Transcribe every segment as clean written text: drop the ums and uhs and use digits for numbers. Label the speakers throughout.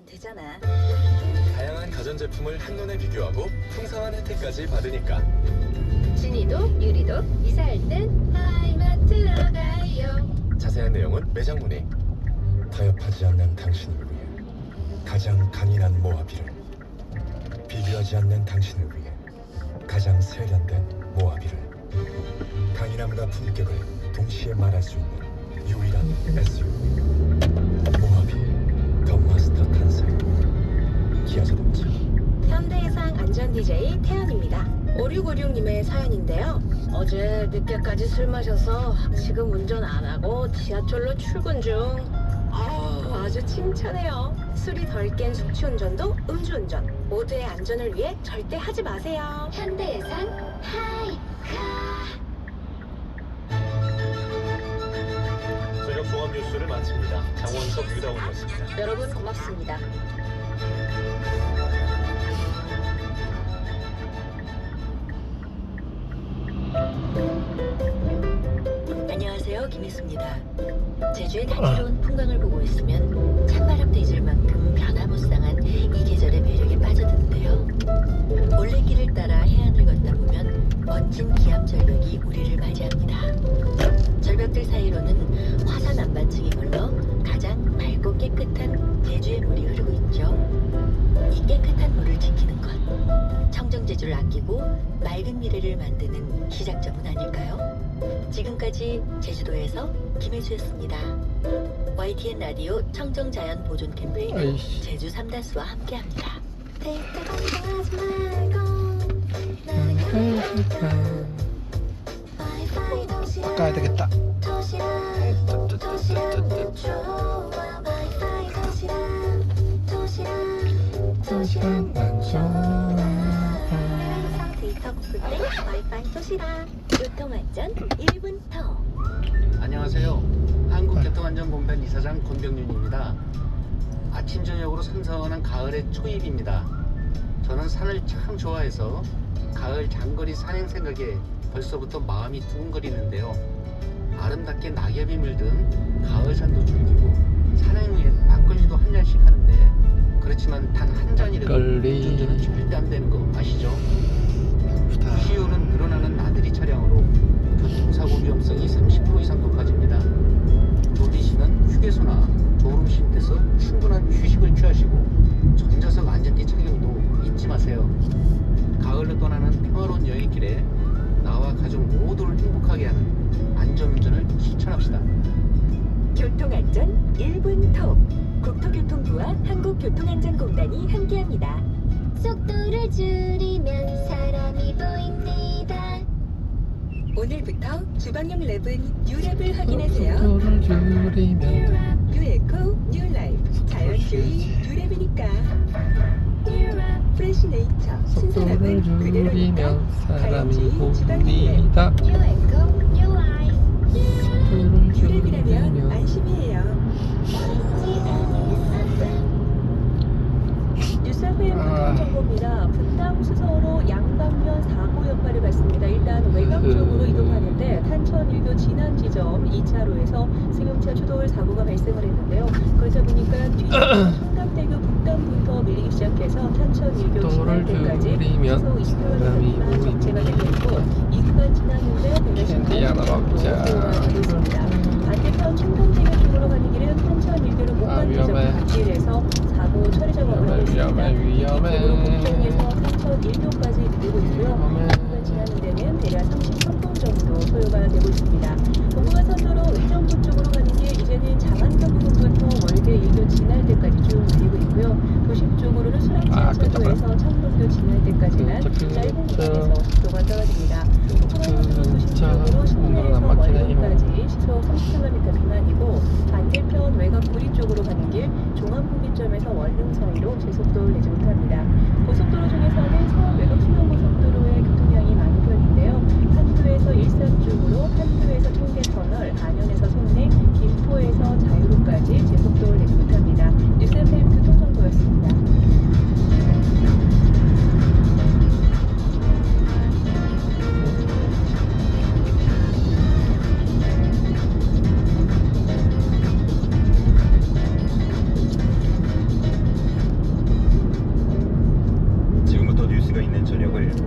Speaker 1: 하면 되잖아.
Speaker 2: 다양한 가전제품을 한눈에 비교하고 풍성한 혜택까지 받으니까.
Speaker 1: 진이도 유리도 이사할 땐 하이마트로 가요.
Speaker 2: 자세한 내용은 매장 문의.
Speaker 3: 타협하지 않는 당신을 위해 가장 강인한 모하비를, 비교하지 않는 당신을 위해 가장 세련된 모하비를, 강인함과 품격을 동시에 말할 수 있는 유일한 SUV 모하비 더 마스터 탄생. 기아자동차.
Speaker 4: 현대해상 안전 DJ 태연입니다. 5656님의 사연인데요. 어제 늦게까지 술 마셔서 지금 운전 안 하고 지하철로 출근 중. 아주 칭찬해요. 술이 덜 깬 숙취운전도 음주운전. 모두의 안전을 위해 절대 하지 마세요.
Speaker 1: 현대해상 하이카.
Speaker 2: 저녁 종합 뉴스를 마칩니다. 장원석 유다원이었습니다.
Speaker 4: 여러분 고맙습니다.
Speaker 5: 안녕하세요, 김혜수입니다. 제주의 다채로운 풍광을 보고 있으면 찬바람 대질 만큼 변화무쌍한 이 계절의 매력에 빠져드는데요. 올레길을 따라 해안을 걷다 보면 멋진 기암절벽이 우리를 맞이합니다. 절벽들 사이로는 화산 안반층이 걸러 가장 맑고 깨끗한 제주의 물이 흐르고 있죠. 이 깨끗한 물을 지키는 것, 청정제주를 아끼고 맑은 미래를 만드는 시작점은 아닐까요? 지금까지 제주도에서 김혜수였습니다. YTN 라디오 청정자연 보존 캠페인 제주 삼다수와 함께합니다.
Speaker 6: 바꿔야 되겠다.
Speaker 4: 데이터 고플 때 와이파이 도시락. 교통안전 1분 더.
Speaker 7: 안녕하세요. 한국교통안전공단 이사장 권병윤입니다. 아침 저녁으로 선선한 가을의 초입입니다. 저는 산을 참 좋아해서 가을 장거리 산행 생각에 벌써부터 마음이 두근거리는데요. 아름답게 낙엽이 물든 가을 산도 즐기고 산행 후엔 막걸리도 한 잔씩 하는데, 그렇지만 단 한 잔이라도 운전은 절대 안 되는 거 아시죠? 시효는 늘어나는 나들이 차량으로 교통사고 위험성이 30% 이상 높아집니다. 졸리시면 휴게소나 졸음 쉼터에서 충분한 휴식을 취하시고 전자석 안전띠 착용도 잊지 마세요. 가을로 떠나는 평화로운 여행길에 나와 가족 모두를 행복하게 하는 안전운전을 실천합시다.
Speaker 4: 교통안전 1분 톡. 국토교통부와 한국교통안전공단이 함께합니다.
Speaker 1: 속도를 줄이면 사람이 보입니다.
Speaker 4: 오늘부터 주방용 랩은 뉴랩을 확인하세요.
Speaker 6: 속도를 줄이면
Speaker 4: 뉴에코 뉴라이프 자연주의 뉴랩이니까. 프레시 네이처
Speaker 6: 속도를
Speaker 4: 신선함은 그대로니까.
Speaker 6: 줄이면 사람이
Speaker 4: 자연주의 주방용 랩.
Speaker 6: 보인다.
Speaker 1: 뉴에코 뉴라이프.
Speaker 4: 뉴랩이라면 안심이에요. 뉴스 FM 교통정보입니다. 분당 수서로 양방면 사고 여파를 받습니다. 일단 외곽 쪽으로 이동하는데 탄천일교 진안 지점 2차로에서 승용차 추돌 사고가 발생을 했는데요. 그러다 보니까 뒤에서 청담대교 북단부터 밀리기 시작해서 탄천일교
Speaker 6: 속도를
Speaker 4: 진안대까지
Speaker 6: 줄이면
Speaker 4: 시속 20km
Speaker 6: 사람이
Speaker 4: 미만 정체가 되고 있고, 이 구간 지났는데
Speaker 6: 캔디 하나 먹자.
Speaker 4: 반대편 청담대교 쪽으로 가는 길은 탄천일교로 못 가는 지점
Speaker 6: 위험해.
Speaker 4: 갓길에서 사고 처리 작업을 하고 있습니다.
Speaker 6: 위험해.
Speaker 4: 이쪽으로 북평에서 탄천 1교까지 밀리고 있고요.
Speaker 6: 위험해.
Speaker 4: 구간 지나는 데는 대략 33분 정도 소요가 되고 있습니다. 동부간 선도로 의정부 쪽으로 가는 길 이제는 장안경 부근부터 월계 1교 지날 때까지 쭉 밀리고 있고요. 도심 쪽으로는 수락지하차도에서 청동교 지날 때까지만 짧은 구간에서 속도가 떨어집니다. 동부간선도로 도심 쪽으로 신내에서 월계까지 시속 30km 미만이고, 반대편 외곽 구리 쪽으로 가는 길 종암분기점에서 월릉 사이로 제속도를 내지 못합니다. 고속도로 중에서는 서울 외곽 순환고속도로의 교통량이 많은 편인데요. 판교에서 일산 쪽으로, 판교에서 청계터널, 안현에서 송내, 김포에서 자유로까지 제속도를 내지 못합니다. 뉴스 FM 교통정보였습니다.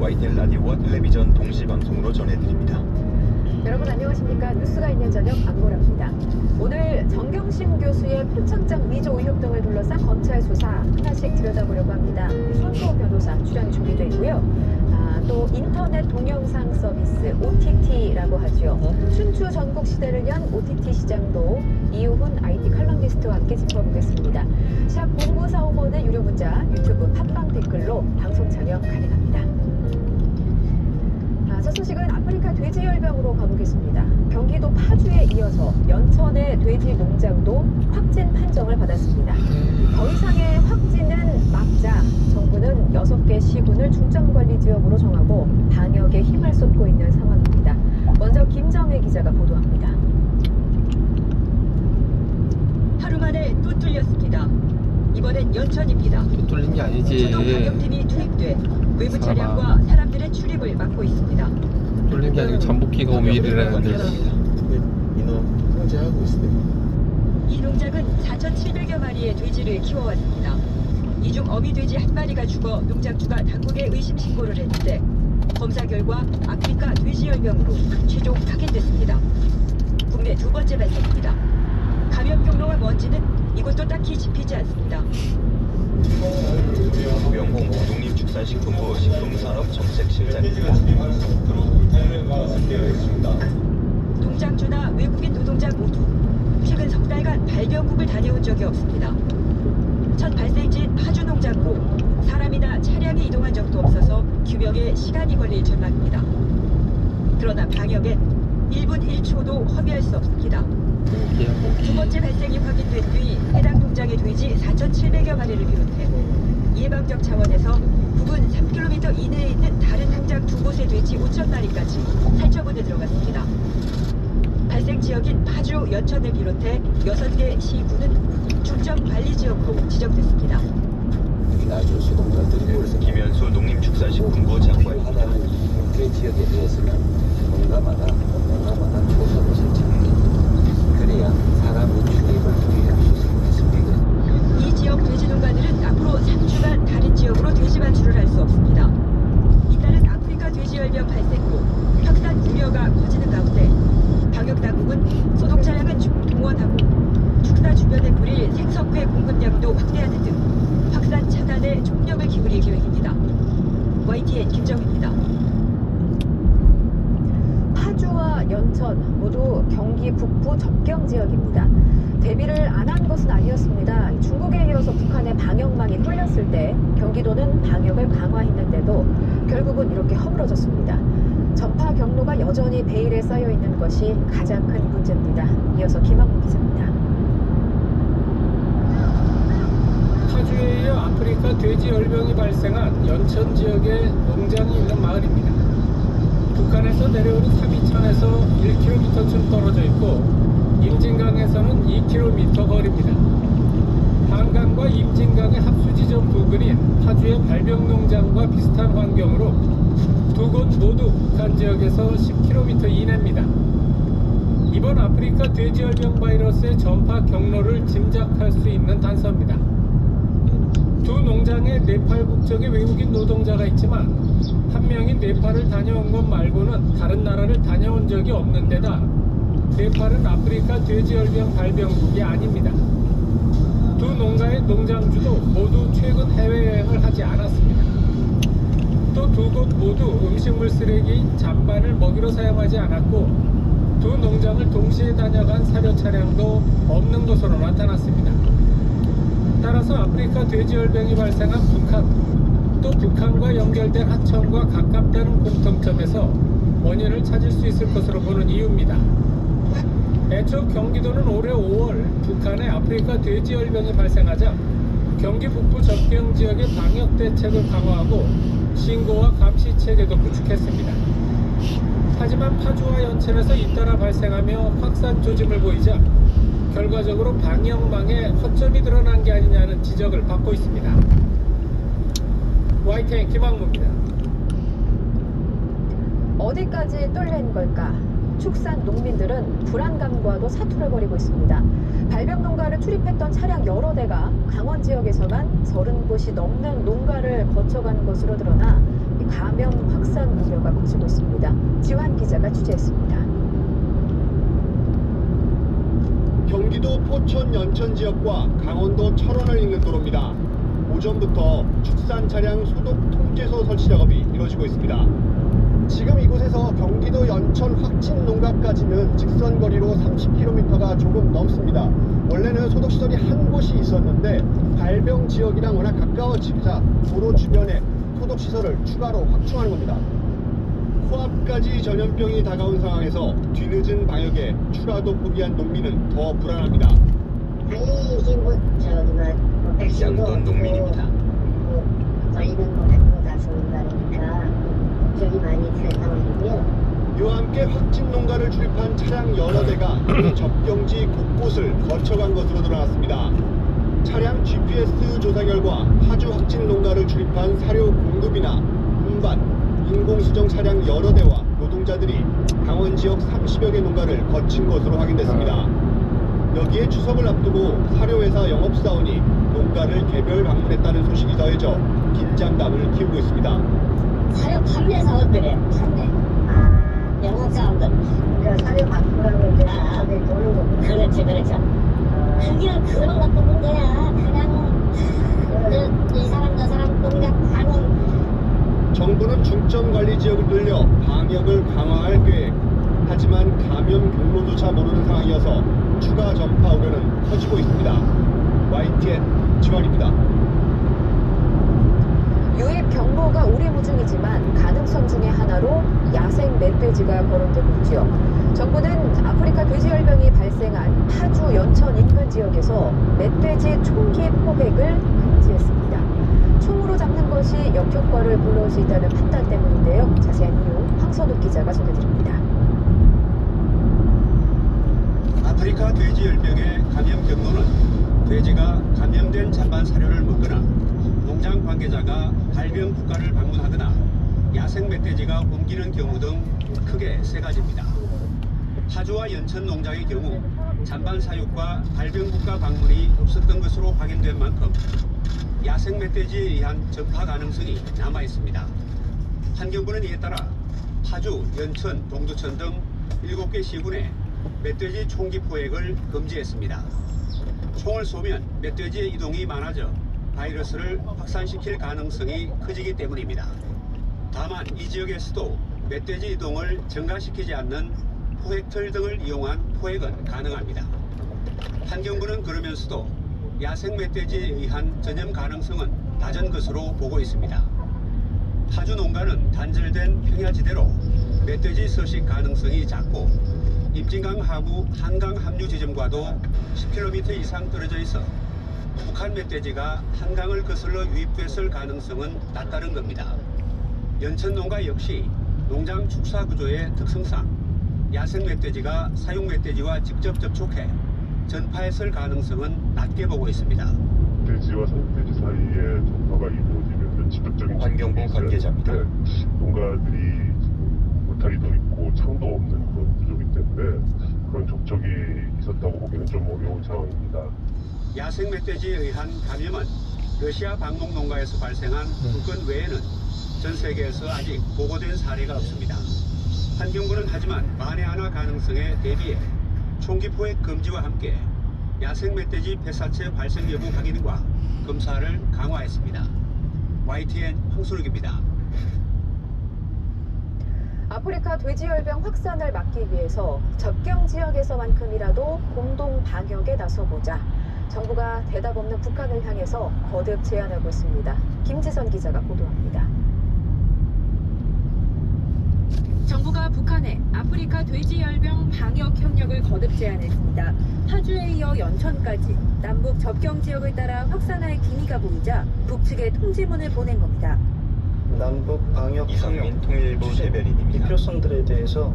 Speaker 3: YTN 라디오와 텔레비전 동시 방송으로 전해드립니다.
Speaker 8: 여러분 안녕하십니까? 뉴스가 있는 저녁 안보라입니다. 오늘 정경심 교수의 표창장 위조 의혹 등을 둘러싼 검찰 수사 하나씩 들여다보려고 합니다. 손수호 변호사 출연 준비되어 있고요. 또 인터넷 동영상 서비스 OTT라고 하죠. 춘추 전국 시대를 연 OTT 시장도 이우훈 IT 칼럼니스트와 함께 짚어보겠습니다. 샵 0945번의 유료 문자, 유튜브 팟빵 댓글로 방송 참여 가능합니다. 첫 소식은 아프리카 돼지열병으로 가보겠습니다. 경기도 파주에 이어서 연천의 돼지 농장도 확진 판정을 받았습니다. 더 이상의 확진은 막자 정부는 6개 시군을 중점관리 지역으로 정하고 방역에 힘을 쏟고 있는 상황입니다. 먼저 김정혜 기자가 보도합니다.
Speaker 9: 하루 만에 또 뚫렸습니다. 이번엔 연천입니다.
Speaker 6: 또 뚫린 게 아니지.
Speaker 9: 초동 방역팀이 투입돼 외부 차량과 사람들의 출입을 막고 있습니다.
Speaker 6: 뚫린 게 아니고 잠복기가 오면 이래라는데.
Speaker 2: 인원 통제하고 있어요.
Speaker 9: 이 농장은 4,700여 마리의 돼지를 키워왔습니다. 이 중 어미 돼지 한 마리가 죽어 농장주가 당국에 의심 신고를 했는데 검사 결과 아프리카 돼지열병으로 최종 확인됐습니다. 국내 두 번째 발생입니다. 감염 경로와 먼지는 이곳도 딱히 짚이지 않습니다.
Speaker 3: 우영공 농림축산식품부 식품산업정책실장입니다.
Speaker 9: 농장주나 외국인 노동자 모두 최근 석 달간 발병국을 다녀온 적이 없습니다. 첫 발생지인 파주 농장으로 사람이나 차량이 이동한 적도 없어서 규명에 시간이 걸릴 전망입니다. 그러나 방역엔 1분 1초도 허비할 수 없습니다. 두 번째 발생이 확인된 뒤 해당 농장의 돼지 4,700여 마리를 비롯해 예방적 차원에서 부근 3km 이내에 있는 다른 농장 두 곳의 돼지 5,000마리까지 살처분에 들어갔습니다. 발생 지역인 파주, 연천을 비롯해 6개 시군은 중점 관리 지역으로 지정됐습니다.
Speaker 3: 김현수 농림축산식품부 장관.
Speaker 10: 그 지역에 대해서는 농가마다 초소를 설치합니다. 그래야 사람의 출입을 유의할 수 있습니다.
Speaker 9: 이 지역 돼지 농가들은 앞으로 3주간 다른 지역으로 돼지 반출을 할 수 없습니다. 이따른 아프리카 돼지열병 발생 후 확산 우려가 커지는 가운데 방역당국은 소독 차량은 동원하고 축사 주변에 뿌릴 생석회 공급량도 확대하는 등 확산 차단에 총력을 기울일 계획입니다. YTN 김정입니다.
Speaker 8: 파주와 연천 모두 경기 북부 접경 지역입니다. 대비를 안 한 것은 아니었습니다. 중국에 이어서 북한의 방역망이 뚫렸을 때 경기도는 방역을 강화했는데도 결국은 이렇게 허물어졌습니다. 전파 경로가 여전히 베일에 쌓여 있는 것이 가장 큰 문제입니다. 이어서 김학무 기자입니다.
Speaker 11: 파주에 이어 아프리카 돼지열병이 발생한 연천 지역에 농장이 있는 마을입니다. 북한에서 내려오는 사비천에서 1km쯤 떨어져 있고 임진강에서는 2km 거리입니다. 한강과 임진강의 합수지점 부근인 파주의 발병농장과 비슷한 환경으로 두 곳 모두 북한 지역에서 10km 이내입니다. 이번 아프리카 돼지열병 바이러스의 전파 경로를 짐작할 수 있는 단서입니다. 두 농장에 네팔 국적의 외국인 노동자가 있지만 한 명이 네팔을 다녀온 것 말고는 다른 나라를 다녀온 적이 없는 데다 네팔은 아프리카 돼지열병 발병국이 아닙니다. 두 농가의 농장주도 모두 최근 해외여행을 하지 않았습니다. 또 두 곳 모두 음식물 쓰레기인 잔반을 먹이로 사용하지 않았고 두 농장을 동시에 다녀간 사료 차량도 없는 것으로 나타났습니다. 따라서 아프리카 돼지열병이 발생한 북한, 또 북한과 연결된 하천과 가깝다는 공통점에서 원인을 찾을 수 있을 것으로 보는 이유입니다. 애초 경기도는 올해 5월 북한의 아프리카 돼지열병이 발생하자 경기 북부 접경 지역의 방역 대책을 강화하고 신고와 감시 체계도 구축했습니다. 하지만 파주와 연천에서 잇따라 발생하며 확산 조짐을 보이자 결과적으로 방역망에 허점이 드러난 게 아니냐는 지적을 받고 있습니다. YTN 김학무입니다.
Speaker 8: 어디까지 뚫린 걸까? 축산 농민들은 불안감과도 사투를 벌이고 있습니다. 발병 농가를 출입했던 차량 여러 대가 강원 지역에서만 30곳이 넘는 농가를 거쳐간 것으로 드러나 감염 확산 우려가 커지고 있습니다. 지환 기자가 취재했습니다.
Speaker 12: 경기도 포천 연천 지역과 강원도 철원을 잇는 도로입니다. 오전부터 축산 차량 소독 통제소 설치 작업이 이루어지고 있습니다. 지금 이곳에서 경기도 연천 확진 농가까지는 직선 거리로 30km가 조금 넘습니다. 원래는 소독시설이 한 곳이 있었는데 발병 지역이랑 워낙 가까워지자 도로 주변에 소독시설을 추가로 확충하는 겁니다. 코앞까지 전염병이 다가온 상황에서 뒤늦은 방역에 추가도 포기한 농민은 더 불안합니다.
Speaker 3: 양돈 농민입니다.
Speaker 12: 이와 함께 확진 농가를 출입한 차량 여러 대가 접경지 곳곳을 거쳐간 것으로 드러났습니다. 차량 GPS 조사 결과 파주 확진 농가를 출입한 사료 공급이나 운반, 인공수정 차량 여러 대와 노동자들이 강원 지역 30여 개 농가를 거친 것으로 확인됐습니다. 여기에 추석을 앞두고 사료회사 영업사원이 농가를 개별 방문했다는 소식이 더해져 긴장감을 키우고 있습니다.
Speaker 13: 사료 판매 사업들이에요. 판매. 영업사원들. 사료 바꾸라고 이제 도는 거. 그렇지, 그렇죠. 그게 그런 것도 문제야. 그냥 이 사람 저 사람 농가 방문.
Speaker 12: 정부는 중점 관리 지역을 늘려 방역을 강화할 계획. 하지만 감염 경로조차 모르는 상황이어서 추가 전파 우려는 커지고 있습니다. YTN 지원입니다.
Speaker 8: 유입 경로가 오리무중이지만 가능성 중의 하나로 야생 멧돼지가 거론되고 있죠. 정부는 아프리카 돼지열병이 발생한 파주 연천 인근 지역에서 멧돼지 총기 포획을 금지했습니다. 총으로 잡는 것이 역효과를 불러올 수 있다는 판단 때문인데요. 자세한 이유 황선욱 기자가 전해드립니다.
Speaker 14: 아프리카 돼지열병의 감염 경로는 돼지가 감염된 잔반 사료를 먹거나 농장 관계자가 발병 국가를 방문하거나 야생 멧돼지가 옮기는 경우 등 크게 세 가지입니다. 파주와 연천 농장의 경우 잔반 사육과 발병 국가 방문이 없었던 것으로 확인된 만큼 야생 멧돼지에 의한 전파 가능성이 남아 있습니다. 환경부는 이에 따라 파주, 연천, 동두천 등 7개 시군에 멧돼지 총기 포획을 금지했습니다. 총을 쏘면 멧돼지의 이동이 많아져 바이러스를 확산시킬 가능성이 커지기 때문입니다. 다만 이 지역에서도 멧돼지 이동을 증가시키지 않는 포획틀 등을 이용한 포획은 가능합니다. 환경부는 그러면서도 야생 멧돼지에 의한 전염 가능성은 낮은 것으로 보고 있습니다. 파주 농가는 단절된 평야지대로 멧돼지 서식 가능성이 작고 임진강 하구 한강 합류 지점과도 10km 이상 떨어져 있어 북한 멧돼지가 한강을 거슬러 유입됐을 가능성은 낮다는 겁니다. 연천 농가 역시 농장 축사 구조의 특성상 야생 멧돼지가 사육 멧돼지와 직접 접촉해 전파했을 가능성은 낮게 보고 있습니다.
Speaker 15: 돼지와 사육돼지 사이에 전파가 이루어지면 직접적인
Speaker 3: 환경부 관계자입니다.
Speaker 15: 농가들이 울타리도 있고 창도 없는 그런 구조이기 때문에 그런 접촉이 있었다고 보기는 좀 어려운 상황입니다.
Speaker 14: 야생 멧돼지에 의한 감염은 러시아 방목 농가에서 발생한 두 건 외에는 전 세계에서 아직 보고된 사례가 없습니다. 환경부는 하지만 만에 하나 가능성에 대비해 총기 포획 금지와 함께 야생 멧돼지 폐사체 발생 여부 확인과 검사를 강화했습니다. YTN 황순욱입니다.
Speaker 8: 아프리카 돼지열병 확산을 막기 위해서 접경 지역에서만큼이라도 공동 방역에 나서보자. 정부가 대답 없는 북한을 향해서 거듭 제안하고 있습니다. 김지선 기자가 보도합니다.
Speaker 4: 정부가 북한에 아프리카 돼지열병 방역 협력을 거듭 제안했습니다. 파주에 이어 연천까지 남북 접경 지역을 따라 확산할 기미가 보이자 북측에 통지문을 보낸 겁니다.
Speaker 16: 남북 방역
Speaker 3: 이상민 통일부 대변인입니다.
Speaker 16: 이 필요성들에 대해서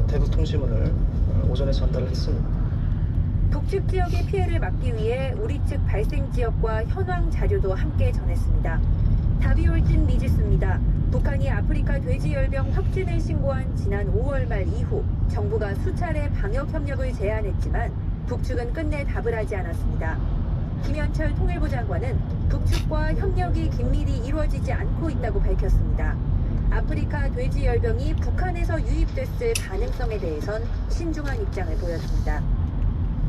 Speaker 16: 대북 통지문을 오전에 전달을 했습니다.
Speaker 4: 북측 지역의 피해를 막기 위해 우리 측 발생 지역과 현황 자료도 함께 전했습니다. 답이 올진 미지수입니다. 북한이 아프리카 돼지열병 확진을 신고한 지난 5월 말 이후 정부가 수차례 방역 협력을 제안했지만 북측은 끝내 답을 하지 않았습니다. 김현철 통일부 장관은 북측 중국과 협력이 긴밀히 이루어지지 않고 있다고 밝혔습니다. 아프리카 돼지열병이 북한에서 유입됐을 가능성에 대해선 신중한 입장을 보였습니다.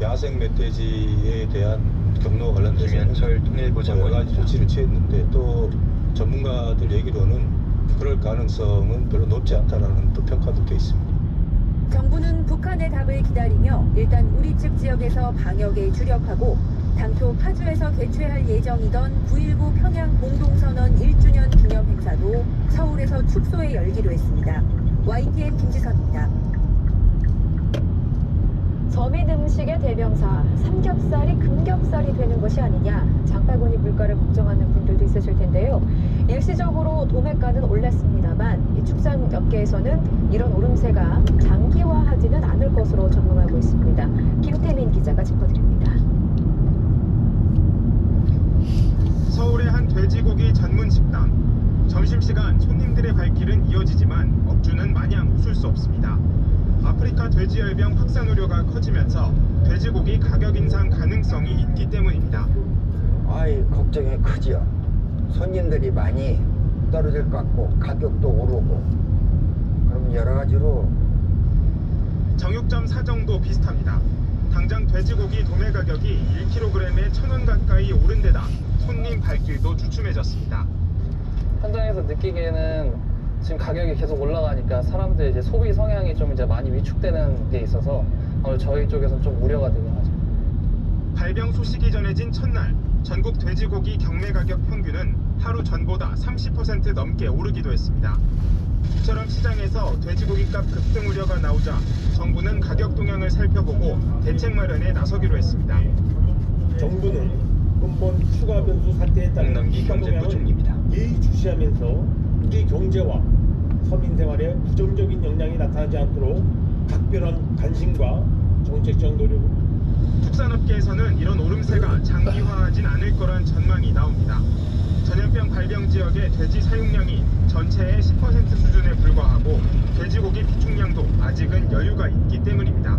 Speaker 3: 야생 멧돼지에 대한 경로와 관련돼서는 김현철 통일부 장관이 여러 가지 조치를 취했는데 또 전문가들 얘기로는 그럴 가능성은 별로 높지 않다라는 또 평가도 돼 있습니다.
Speaker 4: 정부는 북한의 답을 기다리며 일단 우리 측 지역에서 방역에 주력하고 당초 파주에서 개최할 예정이던 9.19 평양 공동선언 1주년 기념 행사도 서울에서 축소에 열기로 했습니다. YTN 김지선입니다.
Speaker 8: 서민 음식의 대명사 삼겹살이 금겹살이 되는 것이 아니냐, 장바구니 물가를 걱정하는 분들도 있으실 텐데요. 일시적으로 도매가는 올랐습니다만 이 축산업계에서는 이런 오름세가 장기화하지는 않을 것으로 전망하고 있습니다. 김태민 기자가 짚어드립니다.
Speaker 17: 서울의 한 돼지고기 전문 식당. 점심시간 손님들의 발길은 이어지지만 업주는 마냥 웃을 수 없습니다. 아프리카 돼지열병 확산 우려가 커지면서 돼지고기 가격 인상 가능성이 있기 때문입니다.
Speaker 10: 아이, 걱정이 크지요. 손님들이 많이 떨어질 것 같고 가격도 오르고 그럼 여러 가지로.
Speaker 17: 정육점 사정도 비슷합니다. 당장 돼지고기 도매 가격이 1kg에 1,000원 가까이 오른 데다 손님 발길도 주춤해졌습니다.
Speaker 18: 현장에서 느끼기에는 지금 가격이 계속 올라가니까 사람들 이제 소비 성향이 좀 이제 많이 위축되는 게 있어서 저희 쪽에서는 좀 우려가 되긴 하죠.
Speaker 17: 발병 소식이 전해진 첫날 전국 돼지고기 경매 가격 평균은 하루 전보다 30% 넘게 오르기도 했습니다. 이처럼 시장에서 돼지고기 값 급등 우려가 나오자 정부는 가격 동향을 살펴보고 대책 마련에 나서기로 했습니다.
Speaker 11: 정부는 근본 추가 변수 사태에 따른 경제부총리입니다. 예의주시하면서 우리 경제와 서민 생활에 부정적인 영향이 나타나지 않도록 각별한 관심과 정책적 노력을.
Speaker 17: 축산업계에서는 이런 오름세가 장기화하진 않을 거란 전망이 나옵니다. 전염병 발병 지역의 돼지 사육량이 전체의 10% 수준에 불과하고 돼지고기 비축량도 아직은 여유가 있기 때문입니다.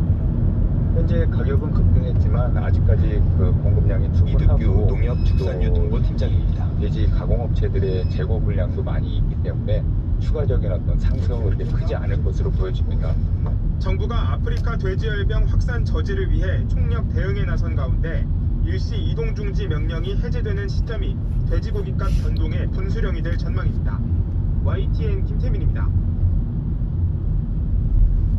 Speaker 3: 현재 가격은 급등했지만 아직까지 그 공급량이 충분하고. 이득규 농협축산유통부 팀장입니다. 돼지 가공업체들의 재고 분량도 많이 있기 때문에 추가적인 어떤 상승은 그렇게 크지 않을 것으로 보여집니다.
Speaker 17: 정부가 아프리카 돼지열병 확산 저지를 위해 총력 대응에 나선 가운데 일시 이동 중지 명령이 해제되는 시점이 돼지고기값 변동의 분수령이 될 전망입니다. YTN 김태민입니다.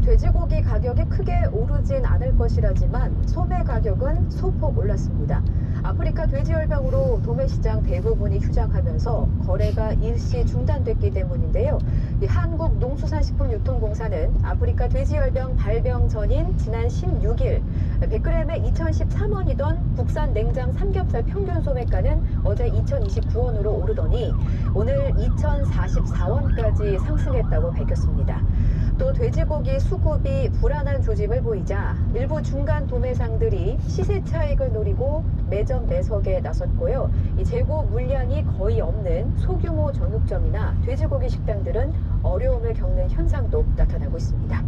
Speaker 8: 돼지고기 가격이 크게 오르진 않을 것이라지만 소매 가격은 소폭 올랐습니다. 아프리카 돼지열병으로 도매시장 대부분이 휴장하면서 거래가 일시 중단됐기 때문인데요. 이 한국농수산식품유통공사는 아프리카 돼지열병 발병 전인 지난 16일 100g에 2,013원이던 국산 냉장 삼겹살 평균 소매가는 어제 2,029원으로 오르더니 오늘 2,044원까지 상승했다고 밝혔습니다. 또 돼지고기 수급이 불안한 조짐을 보이자 일부 중간 도매상들이 시세 차익을 노리고 매점 매석에 나섰고요. 이 재고 물량이 거의 없는 소규모 정육점이나 돼지고기 식당들은 어려움을 겪는 현상도 나타나고 있습니다.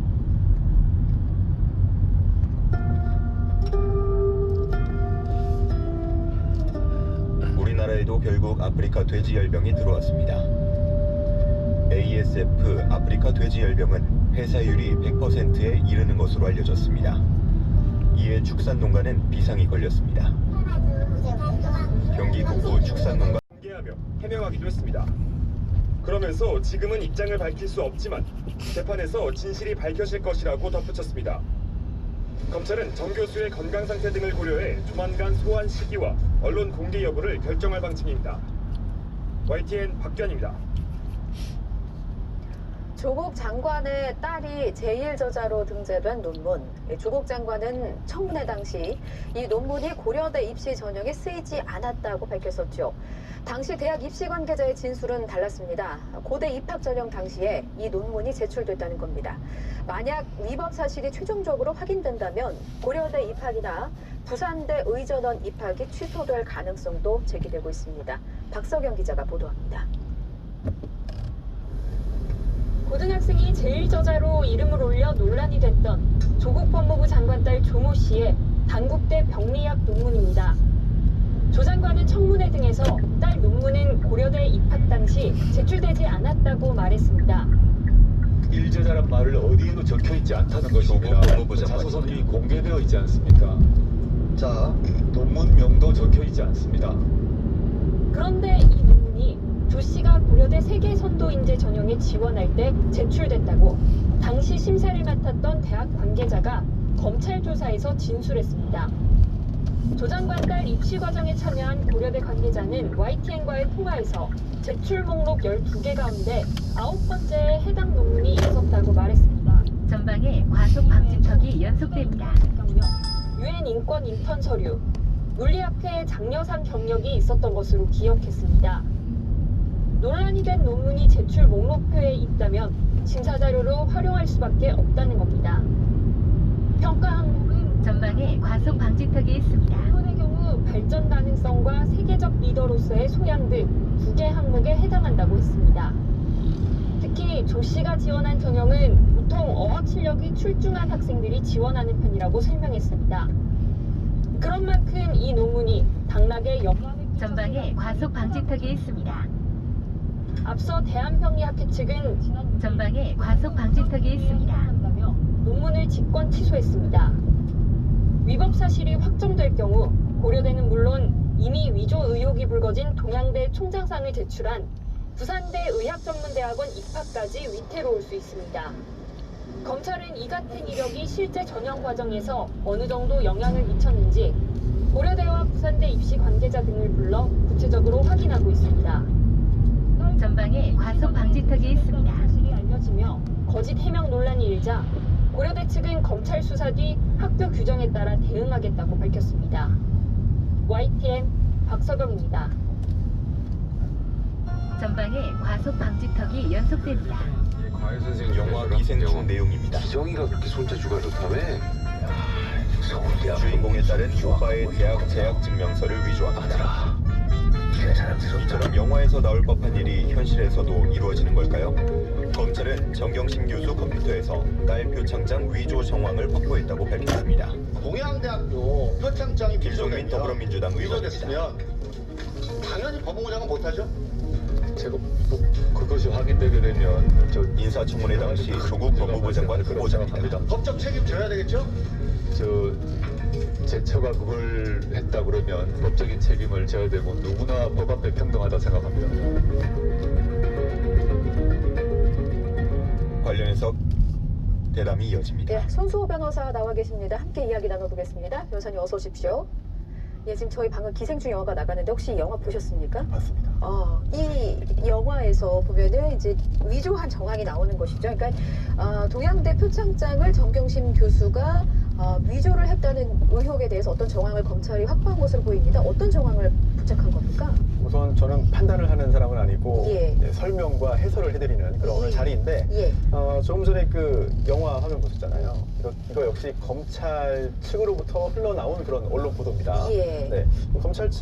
Speaker 3: 우리나라에도 결국 아프리카 돼지열병이 들어왔습니다. ASF 아프리카 돼지열병은 폐사율이 100%에 이르는 것으로 알려졌습니다. 이에 축산농가는 비상이 걸렸습니다. 경기 북부 축산농가
Speaker 19: 공개하며 해명하기도 했습니다. 그러면서 지금은 입장을 밝힐 수 없지만 재판에서 진실이 밝혀질 것이라고 덧붙였습니다. 검찰은 정 교수의 건강 상태 등을 고려해 조만간 소환 시기와 언론 공개 여부를 결정할 방침입니다. YTN 박규환입니다.
Speaker 8: 조국 장관의 딸이 제1저자로 등재된 논문. 조국 장관은 청문회 당시 이 논문이 고려대 입시 전형에 쓰이지 않았다고 밝혔었죠. 당시 대학 입시 관계자의 진술은 달랐습니다. 고대 입학 전형 당시에 이 논문이 제출됐다는 겁니다. 만약 위법 사실이 최종적으로 확인된다면 고려대 입학이나 부산대 의전원 입학이 취소될 가능성도 제기되고 있습니다. 박석영 기자가 보도합니다.
Speaker 20: 고등학생이 제1저자로 이름을 올려 논란이 됐던 조국 법무부 장관 딸 조모 씨의 단국대 병리학 논문입니다. 조 장관은 청문회 등에서 딸 논문 고려대 입학 당시 제출되지 않았다고 말했습니다.
Speaker 21: 일제자란 말을 어디에도 적혀 있지 않다는 것입니다. 자소서는 공개되어 있지 않습니까? 자, 논문명도 적혀 있지 않습니다.
Speaker 20: 그런데 이 논문이 조 씨가 고려대 세계선도인재 전형에 지원할 때 제출됐다고 당시 심사를 맡았던 대학 관계자가 검찰 조사에서 진술했습니다. 조 장관 딸 입시 과정에 참여한 고려대 관계자는 YTN과의 통화에서 제출 목록 12개 가운데 9번째에 해당 논문이 있었다고 말했습니다.
Speaker 22: 전방에 과속 방지턱이 연속됩니다.
Speaker 20: 유엔 인권 인턴 서류, 물리학회 장려상 경력이 있었던 것으로 기억했습니다. 논란이 된 논문이 제출 목록표에 있다면 심사자료로 활용할 수밖에 없다는 겁니다. 평가 항목은
Speaker 22: 전방에 과속 방지턱이 있습니다.
Speaker 20: 논문의 경우 발전 가능성과 세계적 리더로서의 소양 등 2개 항목에 해당한다고 했습니다. 특히 조 씨가 지원한 전형은 보통 어학 실력이 출중한 학생들이 지원하는 편이라고 설명했습니다. 그런 만큼 이 논문이 당락에 영향을
Speaker 22: 전방에 과속 방지턱이 있습니다.
Speaker 20: 앞서 대한평리학회 측은
Speaker 22: 전방에 과속 방지턱이 있습니다.
Speaker 20: 논문을 직권 취소했습니다. 위법 사실이 확정될 경우 고려대는 물론 이미 위조 의혹이 불거진 동양대 총장상을 제출한 부산대 의학전문대학원 입학까지 위태로울 수 있습니다. 검찰은 이 같은 이력이 실제 전형 과정에서 어느 정도 영향을 미쳤는지 고려대와 부산대 입시 관계자 등을 불러 구체적으로 확인하고 있습니다.
Speaker 22: 전방에 과속 방지턱이 있습니다.
Speaker 20: 사실이 알려지며 거짓 해명 논란이 일자 고려대 측은 검찰 수사 뒤 학교 규정에 따라 대응하겠다고 밝혔습니다. YTN 박서경입니다.
Speaker 22: 전방에 과속 방지턱이 연속됩니다.
Speaker 2: 과외 선생님 영화 기생충 내용입니다. 기정이가 그렇게 손재주가 좋다며? 주인공에 따른 오빠의 대학 재학 증명서를 위조합니다. 이처럼 영화에서 나올 법한 일이 현실에서도 이루어지는 걸까요? 검찰은 정경심 교수 컴퓨터에서 딸 표창장 위조 정황을 확보했다고 밝혔습니다.
Speaker 23: 동양대학교 표창장이
Speaker 2: 김종민 더불어민주당 의원입니다.
Speaker 23: 위조됐으면 당연히 법무부장은 못하죠.
Speaker 21: 제가 그것이 확인되게 되면 저
Speaker 2: 인사청문회 당시 조국 법무부 장관 후보자입니다.
Speaker 23: 법적 책임 져야 되겠죠?
Speaker 21: 제 처가 그걸 했다 그러면 법적인 책임을 져야 되고 누구나 법 앞에 평등하다 생각합니다.
Speaker 2: 관련해서 대담이 이어집니다.
Speaker 8: 네, 손수호 변호사 나와 계십니다. 함께 이야기 나눠보겠습니다. 변호사님 어서 오십시오. 예, 지금 저희 방금 기생충 영화가 나가는데 혹시 영화 보셨습니까?
Speaker 24: 봤습니다.
Speaker 8: 이 영화에서 보면은 이제 위조한 정황이 나오는 것이죠. 그러니까 동양대 표창장을 정경심 교수가 위조를 했다는 의혹에 대해서 어떤 정황을 검찰이 확보한 것으로 보입니다. 어떤 정황을 부착한 겁니까?
Speaker 24: 우선 저는 판단을 하는 사람은 아니고
Speaker 8: 예.
Speaker 24: 설명과 해설을 해드리는 그런 오늘 자리인데
Speaker 8: 예.
Speaker 24: 조금 전에 그 영화 화면 보셨잖아요. 이거 역시 검찰 측으로부터 흘러나온 그런 언론 보도입니다.
Speaker 8: 예.
Speaker 24: 네, 검찰 측